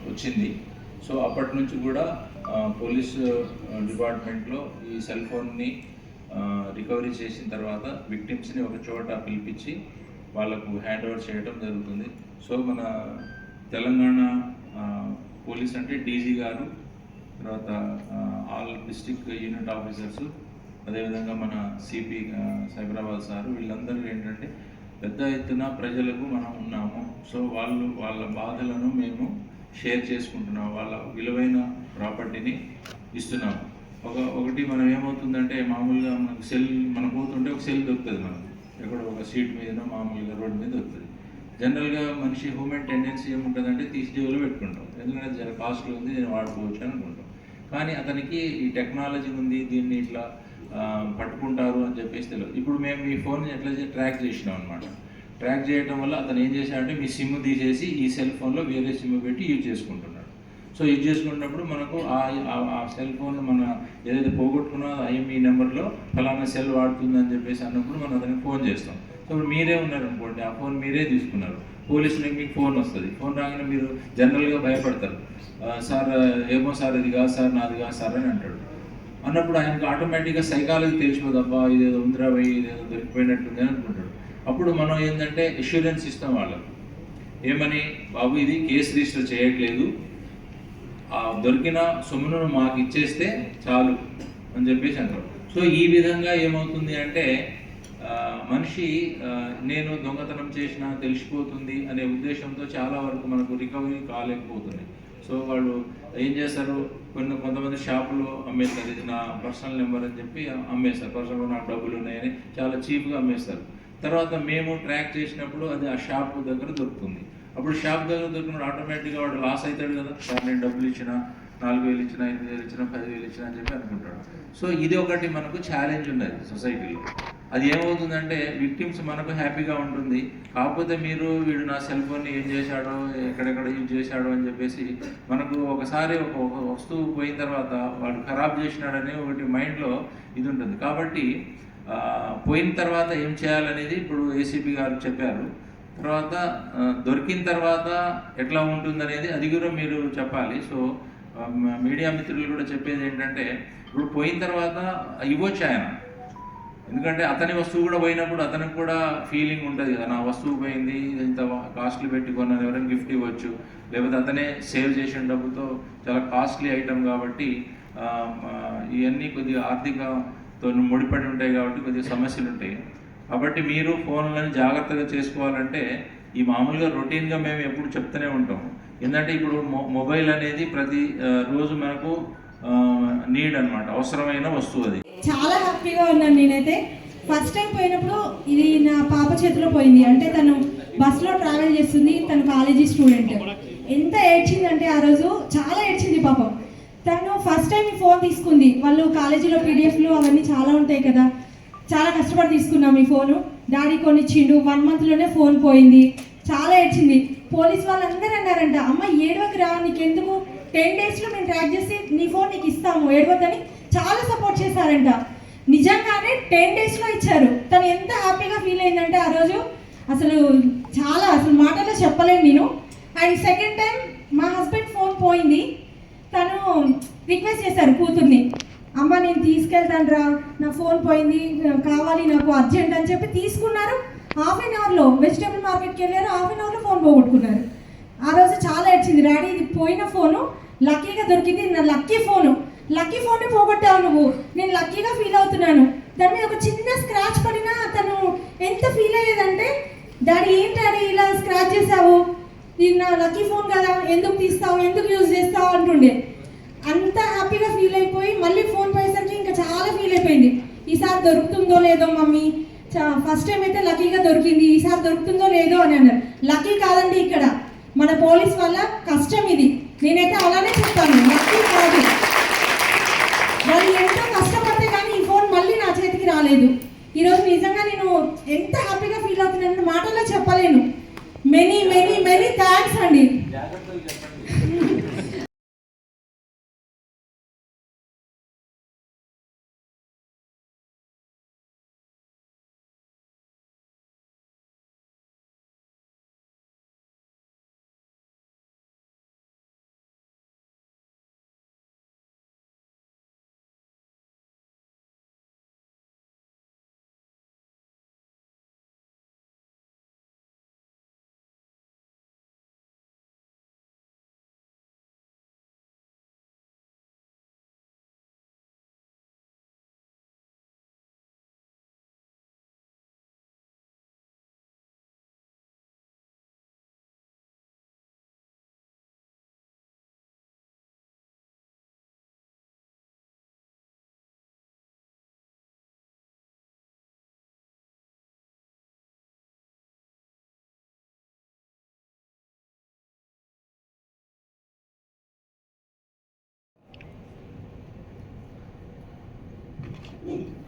వచ్చింది. సో అప్పటి నుంచి కూడా పోలీస్ డిపార్ట్మెంట్లో ఈ సెల్ ఫోన్ని రికవరీ చేసిన తర్వాత విక్టిమ్స్ని ఒక చోట పిలిపించి వాళ్ళకు హ్యాండ్ ఓవర్ చేయడం జరుగుతుంది. సో మన తెలంగాణ పోలీస్ అంటే డీజీ గారు, తర్వాత ఆల్ డిస్ట్రిక్ట్ యూనిట్ ఆఫీసర్స్, అదేవిధంగా మన సిపి సైబరాబాద్ సార్, వీళ్ళందరూ ఏంటంటే పెద్ద ఎత్తున ప్రజలకు మనం ఉన్నాము. సో వాళ్ళ బాధలను మేము షేర్ చేసుకుంటున్నాం, వాళ్ళ విలువైన ప్రాపర్టీని ఇస్తున్నాము. ఒకటి మనం ఏమవుతుందంటే మామూలుగా మనకు సెల్ మనం పోతుంటే ఒక సెల్ దొరుకుతుంది, మనకు ఎక్కడ ఒక సీట్ మీద మామూలుగా రోడ్డు మీద దొరుకుతుంది. జనరల్గా మనిషి హ్యూమన్ టెండెన్సీ ఏముంటుందంటే తీసి జేబులో పెట్టుకుంటాం, ఎందుకంటే జర కాస్ట్లీ ఉంది, నేను వాడుకోవచ్చు అని అనుకుంటాం. కానీ అతనికి ఈ టెక్నాలజీ ఉంది, దీన్ని ఇట్లా పట్టుకుంటారు అని చెప్పేసి తెలియదు. ఇప్పుడు మేము మీ ఫోన్ ఎట్లా ట్రాక్ చేసినాం అనమాట. ట్రాక్ చేయడం వల్ల అతను ఏం చేశాడంటే మీ సిమ్ తీసేసి ఈ సెల్ ఫోన్లో వేరే సిమ్ పెట్టి యూజ్ చేసుకుంటున్నాడు. సో యూజ్ చేసుకున్నప్పుడు మనకు ఆ సెల్ ఫోన్ మన ఏదైతే పోగొట్టుకున్నా ఐఎంఈ నెంబర్లో ఫలానా సెల్ వాడుతుందని చెప్పేసి అన్నప్పుడు మనం అతనికి ఫోన్ చేస్తాం. సో మీరే ఉన్నారు అనుకోండి, ఆ ఫోన్ మీరే తీసుకున్నారు, పోలీసులకు మీకు ఫోన్ వస్తుంది. ఫోన్ రాగానే మీరు జనరల్గా భయపడతారు, సార్ ఏమో సార్ ఇది కాదు సార్, నాది కాదు సార్ అని అంటాడు. అన్నప్పుడు ఆయనకు ఆటోమేటిక్గా సైకాలజీ తెలిసిపోదబ్బా, ఇదేదో ఉందిరా పోయి, ఇదేదో దొరికిపోయినట్టుంది అని అనుకుంటాడు. అప్పుడు మనం ఏంటంటే అష్యూరెన్స్ ఇస్తాం వాళ్ళకు, ఏమని, బాబు ఇది కేసు రిజిస్టర్ చేయట్లేదు, దొరికిన సొమ్మును మాకు ఇచ్చేస్తే చాలు అని చెప్పేసి అంటారు. సో ఈ విధంగా ఏమవుతుంది అంటే మనిషి నేను దొంగతనం చేసినా తెలిసిపోతుంది అనే ఉద్దేశంతో చాలా వరకు మనకు రికవరీ కాలేకపోతుంది. సో వాళ్ళు ఏం చేస్తారు, కొంతమంది షాపులో అమ్మేస్తారు, ఇది నా పర్సనల్ నెంబర్ అని చెప్పి అమ్మేస్తారు, పర్సనల్ నాకు డబ్బులు ఉన్నాయని చాలా చీప్గా అమ్మేస్తారు. తర్వాత మేము ట్రాక్ చేసినప్పుడు అది ఆ షాప్ దగ్గర దొరుకుతుంది. అప్పుడు షాప్ దగ్గర దొరికినప్పుడు ఆటోమేటిక్గా వాడు లాస్ అవుతాడు కదా, సార్ నేను డబ్బులు ఇచ్చిన, 4,000 ఇచ్చిన, 5,000 ఇచ్చిన, 10,000 ఇచ్చిన అని చెప్పి అనుకుంటాడు. సో ఇది ఒకటి మనకు ఛాలెంజ్ ఉన్నది సొసైటీలో. అది ఏమవుతుందంటే విక్టిమ్స్ మనకు హ్యాపీగా ఉంటుంది, కాకపోతే వీడు నా సెల్ ఫోన్ని ఏం చేశాడో, ఎక్కడెక్కడ యూజ్ చేశాడో అని చెప్పేసి మనకు ఒకసారి ఒక వస్తువు పోయిన తర్వాత వాడు ఖరాబ్ చేసినాడనే ఒకటి మైండ్లో ఇది ఉంటుంది. కాబట్టి పోయిన తర్వాత ఏం చేయాలనేది ఇప్పుడు ఏసీపీ గారు చెప్పారు. తర్వాత దొరికిన తర్వాత ఎట్లా ఉంటుందనేది అది కూడా మీరు చెప్పాలి. సో మీడియా మిత్రులు కూడా చెప్పేది ఏంటంటే, ఇప్పుడు పోయిన తర్వాత ఇవ్వచ్చు ఆయన, ఎందుకంటే అతని వస్తువు కూడా పోయినప్పుడు అతనికి కూడా ఫీలింగ్ ఉంటుంది కదా, నా వస్తువు పోయింది, ఇంత కాస్ట్లీ పెట్టి కొన్నది, ఎవరైనా గిఫ్ట్ ఇవ్వచ్చు, లేకపోతే అతనే సేవ్ చేసిన డబ్బుతో చాలా కాస్ట్లీ ఐటమ్ కాబట్టి ఇవన్నీ కొద్దిగా ఆర్థికతో ముడిపడి ఉంటాయి కాబట్టి కొద్దిగా సమస్యలు ఉంటాయి. కాబట్టి మీరు ఫోన్లను జాగ్రత్తగా చేసుకోవాలంటే ఈ మామూలుగా రొటీన్గా మేము ఎప్పుడు చెప్తూనే ఉంటాం. ఎందుకంటే ఇప్పుడు మొబైల్ అనేది ప్రతి రోజు మనకు నీడ్ అనమాట, అవసరమైన వస్తువు. అది చాలా హ్యాపీగా ఉన్నాను నేనైతే. ఫస్ట్ టైం పోయినప్పుడు ఇది నా పాప చేతిలో పోయింది, అంటే తను బస్సులో ట్రావెల్ చేస్తుంది, తను కాలేజీ స్టూడెంట్. ఎంత ఏడ్చిందంటే ఆ రోజు చాలా ఏడ్చింది పాపం. తను ఫస్ట్ టైం ఈ ఫోన్ తీసుకుంది, వాళ్ళు కాలేజీలో పీడిఎఫ్లు అవన్నీ చాలా ఉంటాయి కదా, చాలా కష్టపడి తీసుకున్నాం ఈ ఫోను. డాడీ కొనిచ్చిండు, 1 monthలోనే ఫోన్ పోయింది, చాలా ఏడ్చింది. పోలీస్ వాళ్ళందరూ అన్నారంట, అమ్మ ఏడవకు రా, నీకెందుకు, 10 daysలో మేము ట్రాక్ చేసి నీ ఫోన్ నీకు ఇస్తాము, ఏడవద్దని చాలా సపోర్ట్ చేశారంట. నిజంగానే 10 daysలో ఇచ్చారు. తను ఎంత హ్యాపీగా ఫీల్ అయిందంటే ఆ రోజు అసలు మాటల్లో చెప్పలేను నేను. అండ్ సెకండ్ టైం మా హస్బెండ్ ఫోన్ పోయింది, తను రిక్వెస్ట్ చేశారు కూతుర్ని, అమ్మ నేను తీసుకెళ్తాను రా, నా ఫోన్ పోయింది, కావాలి నాకు అర్జెంట్ అని చెప్పి తీసుకున్నారు. 1/2 hourలో వెజిటేబుల్ మార్కెట్కి వెళ్ళారు, 1/2 hourలో ఫోన్ పోగొట్టుకున్నారు. ఆ రోజు చాలా ఏడ్చింది, డాడీ ఇది పోయిన ఫోను లక్కీగా దొరికింది, నా లక్కీ ఫోన్ని పోగొట్టావు నువ్వు, నేను లక్కీగా ఫీల్ అవుతున్నాను. దాని మీద ఒక చిన్న స్క్రాచ్ పడినా తను ఎంత ఫీల్ అయ్యేదంటే, డాడీ ఏంటి డాడీ ఇలా స్క్రాచ్ చేసావు, ఇది నా లక్కీ ఫోన్ కదా, ఎందుకు తీస్తావు, ఎందుకు యూజ్ చేస్తావు అంటుండే. అంత హ్యాపీగా ఫీల్ అయిపోయి మళ్ళీ ఫోన్ పోయేసరికి ఇంకా చాలా ఫీల్ అయిపోయింది. ఈసారి దొరుకుతుందో లేదో మమ్మీ, ఫస్ట్ టైం అయితే లక్కీగా దొరికింది, ఈసారి దొరుకుతుందో లేదో అని అన్నారు. లక్కీ కాదండి, ఇక్కడ మన పోలీస్ వల్ల కష్టం ఇది, నేనైతే అలానే చెప్తాను, లక్కీ కాదు. వాళ్ళు ఎంతో కష్టపడితే కానీ ఈ ఫోన్ మళ్ళీ నా చేతికి రాలేదు. ఈరోజు నిజంగా నేను ఎంత హ్యాపీగా ఫీల్ అవుతున్నాను మాటల్లో చెప్పలేను. మెనీ మెనీ మెనీ థ్యాంక్స్ అండి. ఉంది.